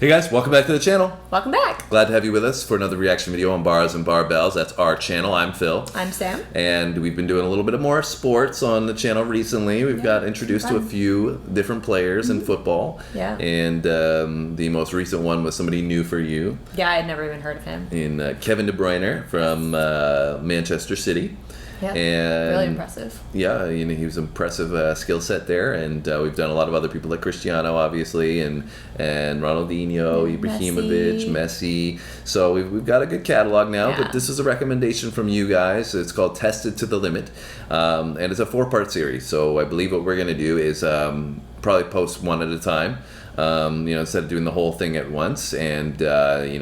Hey guys, welcome back to the channel. Welcome back. Glad to have you with us for another reaction video on Bars and Barbells. That's our channel. I'm Phil. I'm Sam. And we've been doing a little bit of more sports on the channel recently. We've got introduced to a few different players in football. Yeah. And the most recent one was somebody new for you. Yeah, I had never even heard of him. In Kevin De Bruyne from Manchester City. Yeah, and really impressive. Yeah, you know, he was impressive skill set there, and we've done a lot of other people like Cristiano, obviously, and Ronaldinho, Ibrahimovic, Messi. So we've got a good catalog now. Yeah. But this is a recommendation from you guys. It's called Tested to the Limit, and it's a 4-part series. So I believe what we're gonna do is probably post one at a time. Instead of doing the whole thing at once, and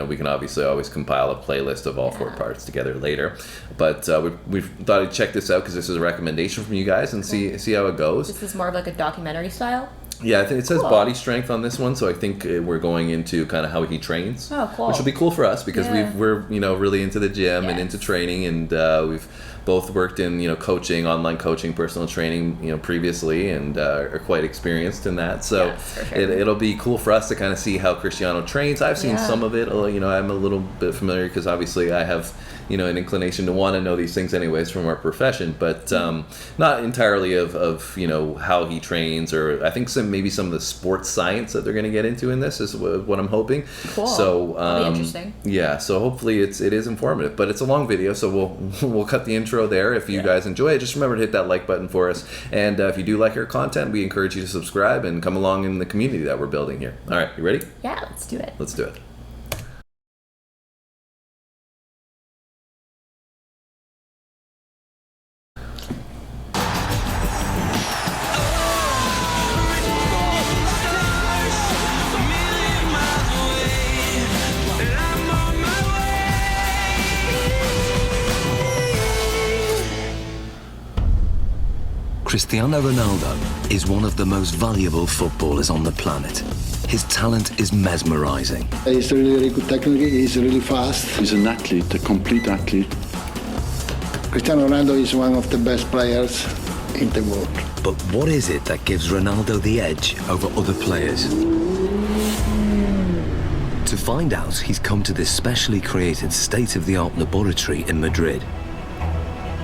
we can obviously always compile a playlist of all 4 parts together later. But we thought I'd check this out because this is a recommendation from you guys and see how it goes. This is more of like a documentary style. Yeah, I think it says body strength on this one, so I think we're going into kind of how he trains. Oh, cool. Which will be cool for us because we're really into the gym and into training, and we've both worked in coaching, online coaching, personal training previously, and are quite experienced in that. So it'll be cool for us to kind of see how Cristiano trains. I've seen some of it. I'm a little bit familiar because obviously I have an inclination to want to know these things anyways from our profession, but not entirely of how he trains, or I think maybe some of the sports science that they're going to get into in this is what I'm hoping. Cool. So that'll be interesting. Yeah, so hopefully it is informative, but it's a long video, so we'll cut the intro there. If you guys enjoy it, just remember to hit that like button for us, and if you do like our content, we encourage you to subscribe and come along in the community that we're building here. All right, you ready? Yeah, let's do it. Let's do it. Cristiano Ronaldo is one of the most valuable footballers on the planet. His talent is mesmerizing. He's really good technically, he's really fast. He's an athlete, a complete athlete. Cristiano Ronaldo is one of the best players in the world. But what is it that gives Ronaldo the edge over other players? To find out, he's come to this specially created state-of-the-art laboratory in Madrid.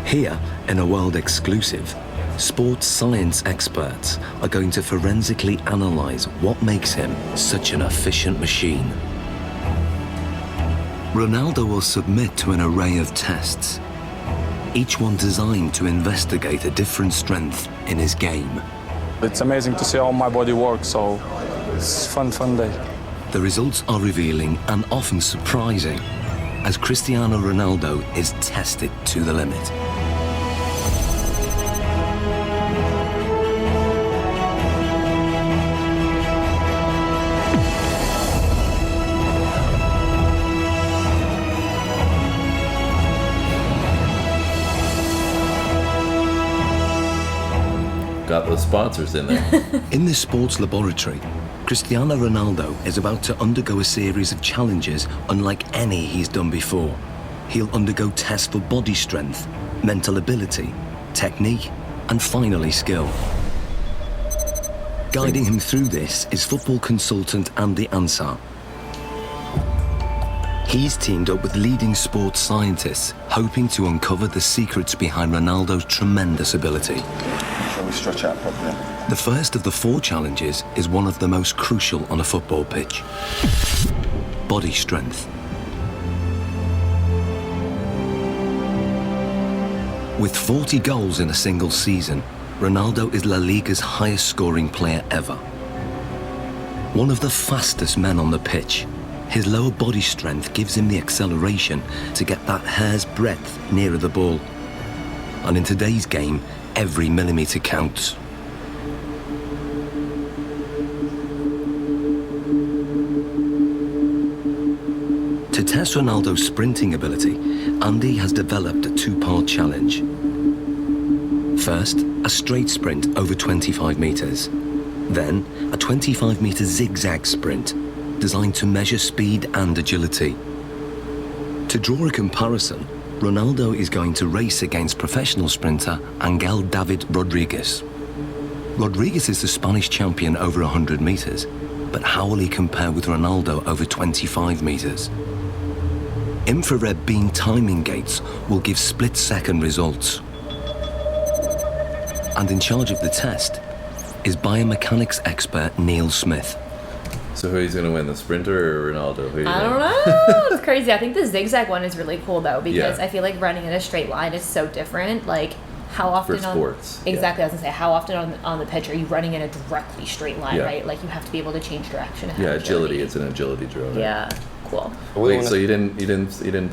Here, in a world exclusive, sports science experts are going to forensically analyze what makes him such an efficient machine. Ronaldo will submit to an array of tests, each one designed to investigate a different strength in his game. It's amazing to see how my body works, so it's a fun day. The results are revealing and often surprising as Cristiano Ronaldo is tested to the limit. Got those sponsors in there. In this sports laboratory, Cristiano Ronaldo is about to undergo a series of challenges unlike any he's done before. He'll undergo tests for body strength, mental ability, technique, and finally skill. Guiding him through this is football consultant Andy Ansar. He's teamed up with leading sports scientists, hoping to uncover the secrets behind Ronaldo's tremendous ability. Shall we stretch out properly? The first of the 4 challenges is one of the most crucial on a football pitch: body strength. With 40 goals in a single season, Ronaldo is La Liga's highest scoring player ever. One of the fastest men on the pitch, his lower body strength gives him the acceleration to get that hair's breadth nearer the ball. And in today's game, every millimetre counts. To test Ronaldo's sprinting ability, Andy has developed a 2-part challenge. First, a straight sprint over 25 metres. Then, a 25-metre zigzag sprint, designed to measure speed and agility. To draw a comparison, Ronaldo is going to race against professional sprinter Angel David Rodriguez. Rodriguez is the Spanish champion over 100 metres, But how will he compare with Ronaldo over 25 metres? Infrared beam timing gates will give split-second results. And in charge of the test is biomechanics expert Neil Smith. So who's going to win, the sprinter or Ronaldo? Who do you I think? don't know. It's crazy. I think the zigzag one is really cool though, because Yeah. I feel like running in a straight line is so different. Like how often sports, on yeah. exactly, I was gonna say, how often on the pitch are you running in a directly straight line, Yeah. right? Like you have to be able to change direction. And Yeah, have agility. It's an agility drill. Right? Yeah, cool. Wait, so you didn't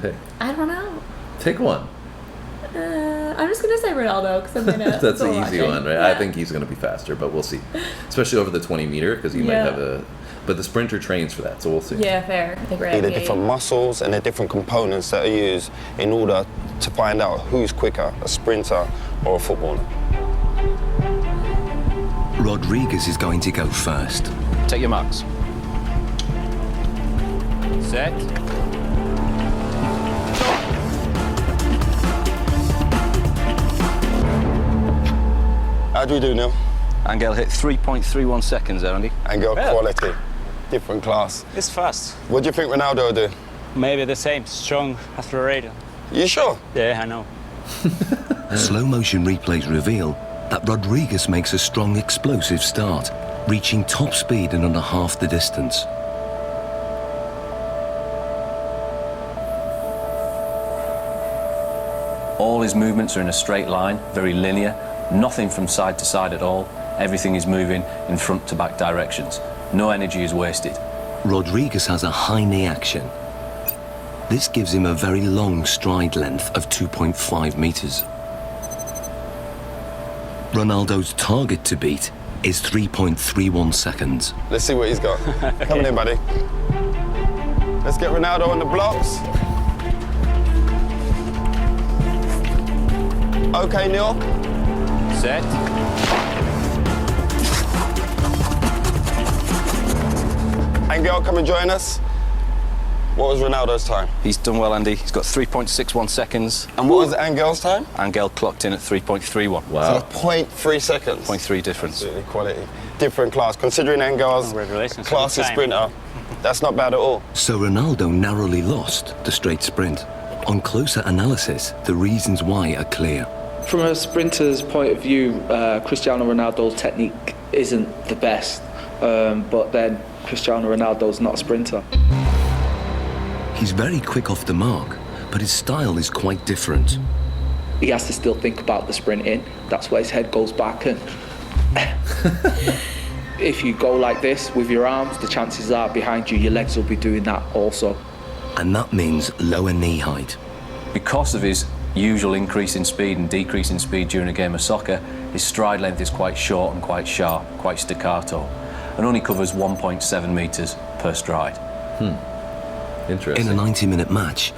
pick? I don't know. Take one. I'm just gonna say Ronaldo because I'm gonna. That's go the easy watching. one, right? Yeah. I think he's going to be faster, but we'll see. Especially over the 20 meter, because he might Yeah. have a. But the sprinter trains for that, so we'll see. Yeah, fair. I think we're The at different muscles and the different components that are used in order to find out who's quicker, a sprinter or a footballer. Rodriguez is going to go first. Take your marks. Set. How do we do, Neil? Angel hit 3.31 seconds there, Andy. And go Yeah. quality, different class. It's fast. What do you think Ronaldo will do? Maybe the same, strong, accelerated. You sure? Yeah, I know. Slow motion replays reveal that Rodriguez makes a strong explosive start, reaching top speed in under half the distance. All his movements are in a straight line, very linear, nothing from side to side at all. Everything is moving in front to back directions. No energy is wasted. Rodriguez has a high knee action. This gives him a very long stride length of 2.5 metres. Ronaldo's target to beat is 3.31 seconds. Let's see what he's got. Come on in, buddy. Let's get Ronaldo on the blocks. Okay, Neil. Set. Angel, come and join us. What was Ronaldo's time? He's done well, Andy. He's got 3.61 seconds. And what was Angel's time? Angel clocked in at 3.31. Wow. So 0.3 seconds. 0.3 difference. Absolutely quality. Different class. Considering Angel's Congratulations. classy Time. sprinter, that's not bad at all. So Ronaldo narrowly lost the straight sprint. On closer analysis, the reasons why are clear. From a sprinter's point of view, Cristiano Ronaldo's technique isn't the best, but then Cristiano Ronaldo's not a sprinter. He's very quick off the mark, but his style is quite different. He has to still think about the sprinting. That's why his head goes back. And if you go like this with your arms, the chances are behind you, your legs will be doing that also. And that means lower knee height. Because of his usual increase in speed and decrease in speed during a game of soccer, his stride length is quite short and quite sharp, quite staccato, and only covers 1.7 metres per stride. Interesting. In a 90-minute match,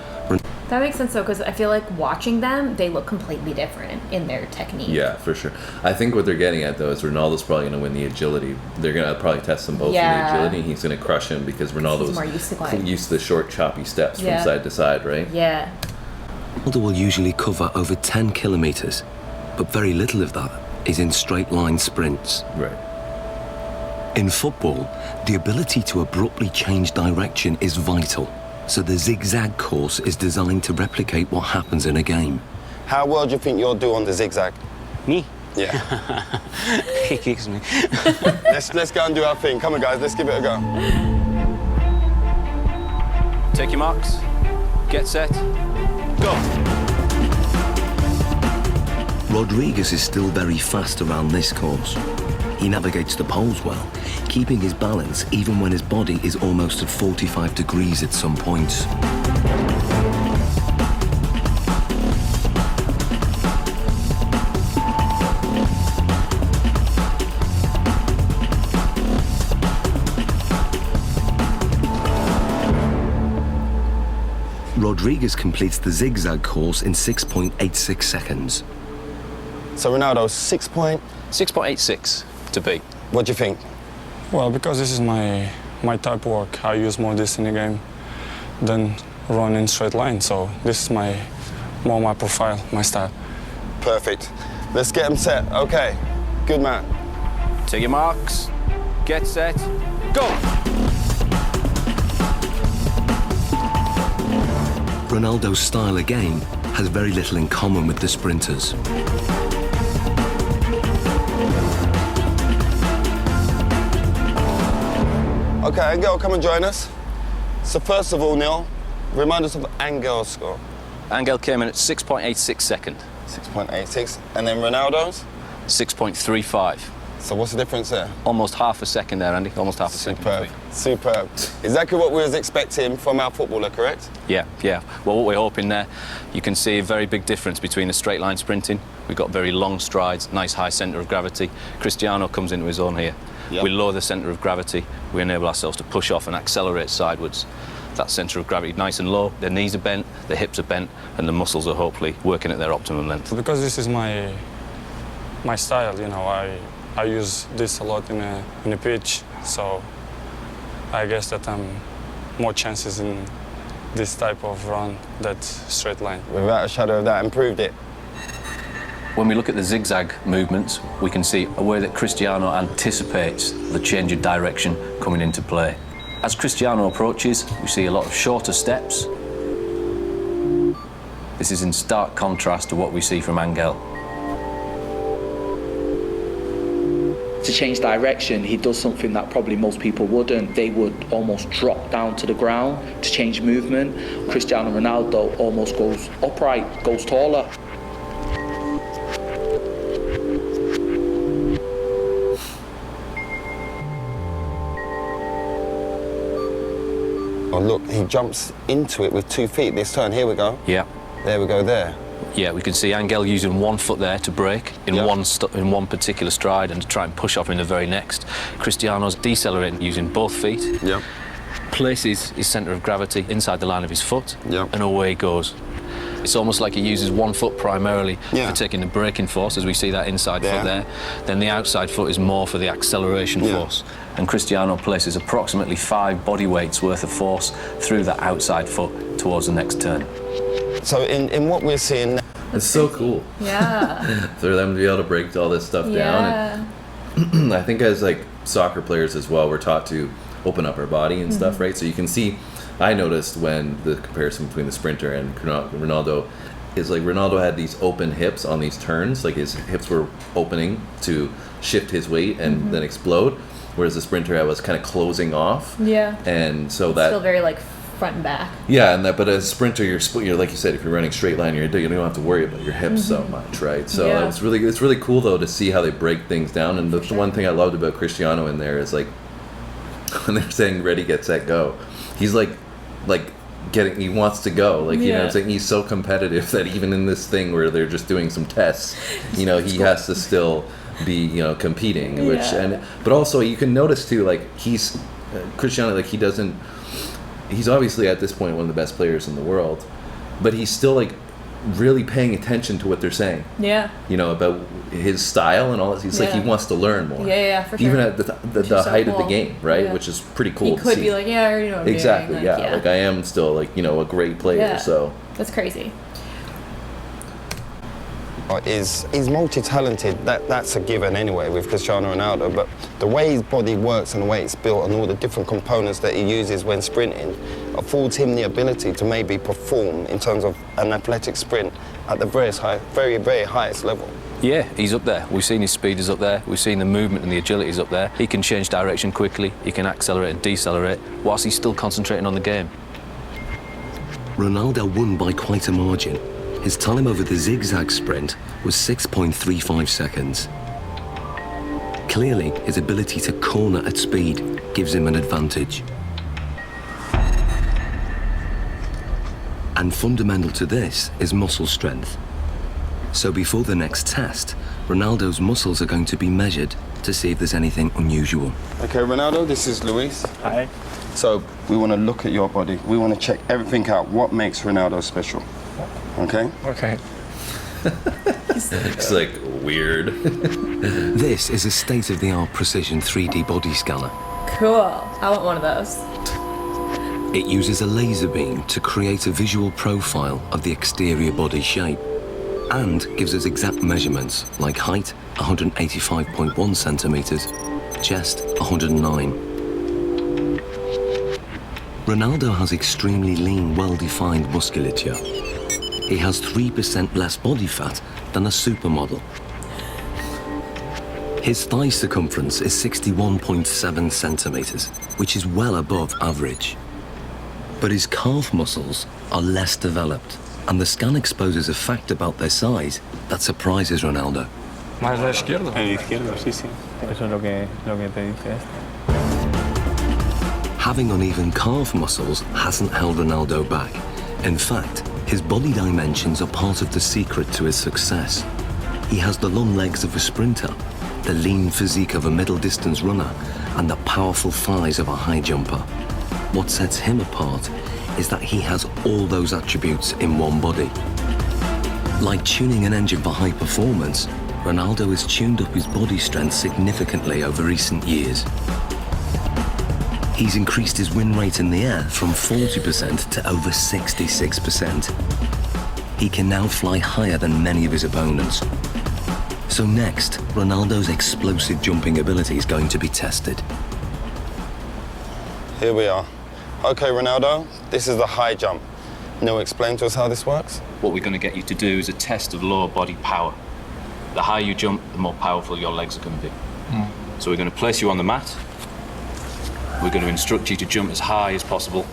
That makes sense though, because I feel like watching them, they look completely different in their technique. Yeah, for sure. I think what they're getting at though is Ronaldo's probably going to win the agility. They're going to probably test them both in Yeah. the agility. He's going to crush him because Ronaldo's more used to going. used to the short, choppy steps Yeah. from side to side, right? Yeah. Ronaldo will usually cover over 10 kilometres, but very little of that is in straight-line sprints. Right. In football, the ability to abruptly change direction is vital, so the zigzag course is designed to replicate what happens in a game. How well do you think you'll do on the zigzag? Me? Yeah. He kicks me. let's go and do our thing. Come on, guys, let's give it a go. Take your marks. Get set. Go. Rodriguez is still very fast around this course. He navigates the poles well, keeping his balance even when his body is almost at 45 degrees at some points. Rodriguez completes the zigzag course in 6.86 seconds. So Ronaldo, 6 point. 6.86 to beat. What do you think? Well, because this is my type of work, I use more this in the game than run in straight line. So this is more my profile, my style. Perfect. Let's get him set. Okay. Good man. Take your marks. Get set. Go! Ronaldo's style again has very little in common with the sprinters. Okay, Angel, come and join us. So first of all, Neil, remind us of Angel's score. Angel came in at 6.86 second. 6.86. And then Ronaldo's? 6.35. So what's the difference there? Almost half a second there, Andy. Almost half a second. Superb. Superb. Exactly what we was expecting from our footballer, correct? Yeah. Well, what we're hoping there, you can see a very big difference between the straight line sprinting. We've got very long strides, nice high centre of gravity. Cristiano comes into his own here. Yep. We lower the centre of gravity. We enable ourselves to push off and accelerate sidewards. That centre of gravity nice and low. Their knees are bent, their hips are bent, and the muscles are hopefully working at their optimum length. Because this is my style, you know, I use this a lot in a pitch, so I guess that I'm more chances in this type of run that straight line. Without a shadow of doubt, improved it. When we look at the zigzag movements, we can see a way that Cristiano anticipates the change of direction coming into play. As Cristiano approaches, we see a lot of shorter steps. This is in stark contrast to what we see from Angel. To change direction, he does something that probably most people wouldn't. They would almost drop down to the ground to change movement. Cristiano Ronaldo almost goes upright, goes taller. Oh, look, he jumps into it with 2 feet this turn. Here we go. Yeah. There we go, there. Yeah, we can see Angel using 1 foot there to break in Yep. in one particular stride and to try and push off in the very next. Cristiano's decelerating using both feet. Yep. Places his centre of gravity inside the line of his foot, Yep. and away he goes. It's almost like he uses 1 foot primarily Yeah. for taking the braking force, as we see that inside There. foot there. Then the outside foot is more for the acceleration Yeah. force. And Cristiano places approximately 5 body weights worth of force through that outside foot towards the next turn. So in what we're seeing now, It's so cool Yeah. for them to be able to break all this stuff Yeah. down. And I think as like soccer players as well, we're taught to open up our body and stuff, right? So you can see, I noticed when the comparison between the sprinter and Ronaldo is like Ronaldo had these open hips on these turns, like his hips were opening to shift his weight and then explode, whereas the sprinter was kind of closing off. Yeah. And so Still that very like front and back. yeah, and that, but as a sprinter, you're like you said, if you're running straight line, you don't have to worry about your hips so much, right? So Yeah. it's really cool though to see how they break things down. And the one thing I loved about Cristiano in there is like when they're saying ready, get, set, go, he's like he wants to go, like you know what I'm saying, he's so competitive that even in this thing where they're just doing some tests, you know, he has to still be, you know, competing, which but also you can notice too, like he's Cristiano, like he's obviously at this point one of the best players in the world, but he's still like really paying attention to what they're saying. Yeah. You know, about his style and all this. He's like he wants to learn more. Yeah, for sure. Even at the so height of the cool. game, right? Yeah. Which is pretty cool. He to could see. be like, yeah, I already know what I'm Exactly. doing. Yeah. Like I am still like, you know, a great player. Yeah. So That's crazy. he's multi-talented. That's a given anyway with Cristiano Ronaldo. But the way his body works and the way it's built and all the different components that he uses when sprinting affords him the ability to maybe perform in terms of an athletic sprint at the very, very highest level. Yeah, he's up there. We've seen his speed is up there. We've seen the movement and the agility is up there. He can change direction quickly. He can accelerate and decelerate whilst he's still concentrating on the game. Ronaldo won by quite a margin. His time over the zigzag sprint was 6.35 seconds. Clearly, his ability to corner at speed gives him an advantage. And fundamental to this is muscle strength. So before the next test, Ronaldo's muscles are going to be measured to see if there's anything unusual. Okay, Ronaldo, this is Luis. Hi. So we want to look at your body. We want to check everything out. What makes Ronaldo special? Okay? Okay. it's like weird. This is a state-of-the-art precision 3D body scanner. Cool. I want one of those. It uses a laser beam to create a visual profile of the exterior body shape and gives us exact measurements like height 185.1 centimeters, chest 109. Ronaldo has extremely lean, well-defined musculature. He has 3% less body fat than a supermodel. His thigh circumference is 61.7 centimeters, which is well above average. But his calf muscles are less developed, and the scan exposes a fact about their size that surprises Ronaldo. Más la izquierda. El izquierdo, sí, sí. Eso es lo que te dice esto. Having uneven calf muscles hasn't held Ronaldo back. In fact, his body dimensions are part of the secret to his success. He has the long legs of a sprinter, the lean physique of a middle-distance runner, and the powerful thighs of a high jumper. What sets him apart is that he has all those attributes in one body. Like tuning an engine for high performance, Ronaldo has tuned up his body strength significantly over recent years. He's increased his win rate in the air from 40% to over 66%. He can now fly higher than many of his opponents. So next, Ronaldo's explosive jumping ability is going to be tested. Here we are. Okay, Ronaldo, this is the high jump. Now explain to us how this works. What we're going to get you to do is a test of lower body power. The higher you jump, the more powerful your legs are going to be. So we're going to place you on the mat. We're going to instruct you to jump as high as possible,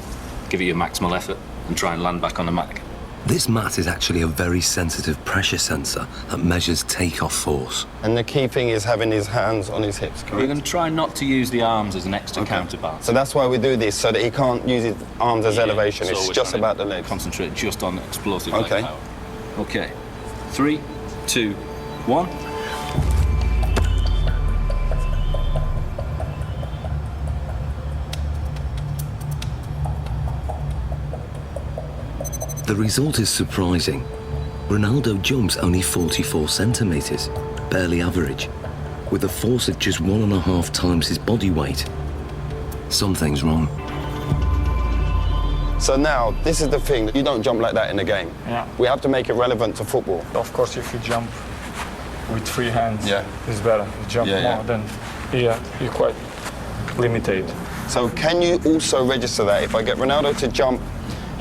give it your maximal effort, and try and land back on the mat again. This mat is actually a very sensitive pressure sensor that measures takeoff force. And the key thing is having his hands on his hips, correct? We're going to try not to use the arms as an extra counterbalance. So that's why we do this, so that he can't use his arms as elevation. So It's we're just trying about to the legs. Concentrate just on explosive leg Okay. power. Okay. 3, 2, 1. The result is surprising. Ronaldo jumps only 44 centimeters, barely average, with a force of just 1.5 times his body weight. Something's wrong. So now, this is the thing, you don't jump like that in the game. Yeah. We have to make it relevant to football. Of course, if you jump with free hands, Yeah. it's better. You jump more than here, you're quite limited. So can you also register that? If I get Ronaldo to jump,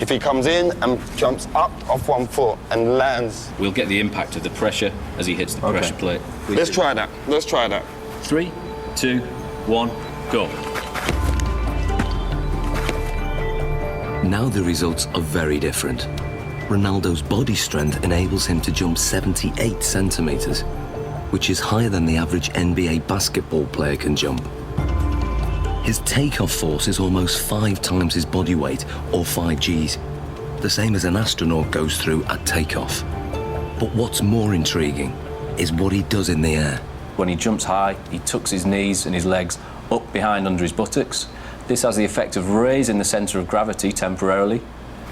if he comes in and jumps up off one foot and lands. We'll get the impact of the pressure as he hits the pressure plate. Let's try that. Let's try that. 3, 2, 1, go. Now the results are very different. Ronaldo's body strength enables him to jump 78 centimeters, which is higher than the average NBA basketball player can jump. His takeoff force is almost 5 times his body weight, or 5 Gs, the same as an astronaut goes through at takeoff. But what's more intriguing is what he does in the air. When he jumps high, he tucks his knees and his legs up behind under his buttocks. This has the effect of raising the centre of gravity temporarily,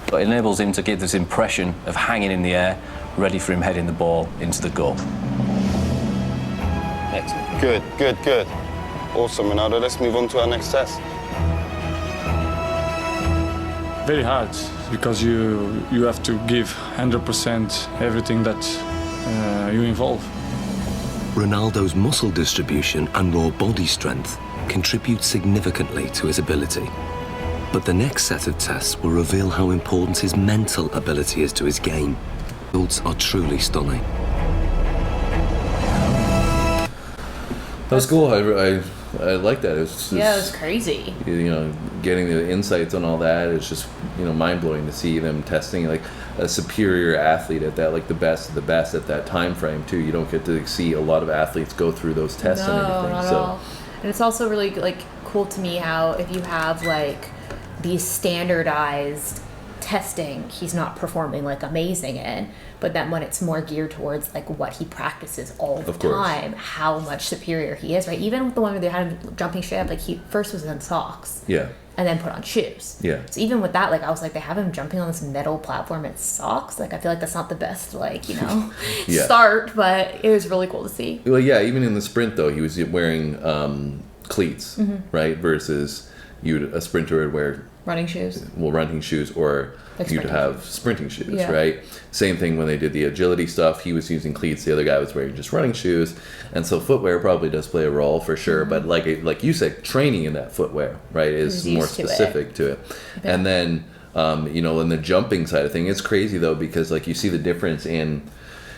but enables him to give this impression of hanging in the air, ready for him heading the ball into the goal. Excellent. Good, good, good. Awesome, Ronaldo. Let's move on to our next test. Very hard, because you have to give 100% everything that you involve. Ronaldo's muscle distribution and raw body strength contribute significantly to his ability. But the next set of tests will reveal how important his mental ability is to his game. The results are truly stunning. That was cool. I like that. It was just, Yeah, it was crazy. You know, getting the insights on all that. It's just, you know, mind blowing to see them testing like a superior athlete at that, like the best of the best at that time frame too. You don't get to see a lot of athletes go through those tests and everything. Not at all. And it's also really like cool to me how if you have like these standardized testing he's not performing like amazing in, but then when it's more geared towards like what he practices all the time, how much superior he is, right? Even with the one where they had him jumping straight up, like he first was in socks, and then put on shoes. So even with that, like I was like, they have him jumping on this metal platform in socks. Like I feel like that's not the best, like, you know, start, but it was really cool to see. Well, yeah, even in the sprint though, he was wearing cleats, right? Versus a sprinter would wear running shoes. Well, running shoes, or Like you'd sprinting have sprinting shoes, Yeah. right? Same thing when they did the agility stuff. He was using cleats. The other guy was wearing just running shoes, and so footwear probably does play a role for sure. But like you said, training in that footwear, right, is He's more used to it. specific to it. Yeah. And then in the jumping side of things, it's crazy though, because like you see the difference in.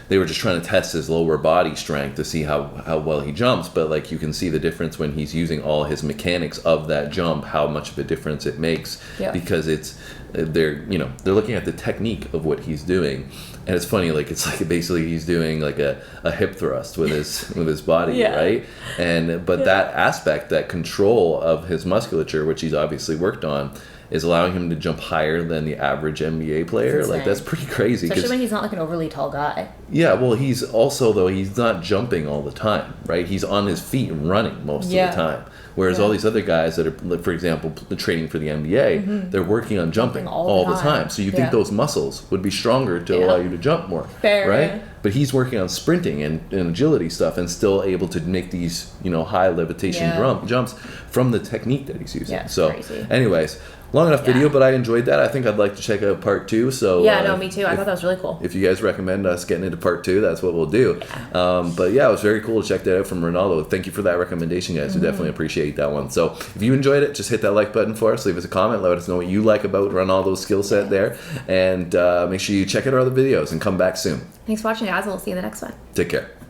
They were just trying to test his lower body strength to see how well he jumps, but like you can see the difference when he's using all his mechanics of that jump, how much of a difference it makes, because they're looking at the technique of what he's doing, and it's funny, like it's like basically he's doing like a hip thrust with his body, right? But that aspect, that control of his musculature, which he's obviously worked on, is allowing him to jump higher than the average NBA player. Like that's pretty crazy. Especially when he's not like an overly tall guy. Yeah, well, he's also, though, he's not jumping all the time, right? He's on his feet and running most of the time. Whereas all these other guys that are, like, for example, training for the NBA, they're working on jumping all the time. So you think those muscles would be stronger to allow you to jump more, right? But he's working on sprinting and agility stuff and still able to make these, high levitation jumps from the technique that he's using. Yeah, so, crazy. Anyways, long enough video, but I enjoyed that. I think I'd like to check out part 2. So Me too. I thought that was really cool. If you guys recommend us getting into part 2, that's what we'll do. But yeah, it was very cool to check that out from Ronaldo. Thank you for that recommendation, guys. We definitely appreciate that one. So if you enjoyed it, just hit that like button for us. Leave us a comment. Let us know what you like about Ronaldo's skill set there. And make sure you check out our other videos and come back soon. Thanks for watching, guys. We'll see you in the next one. Take care.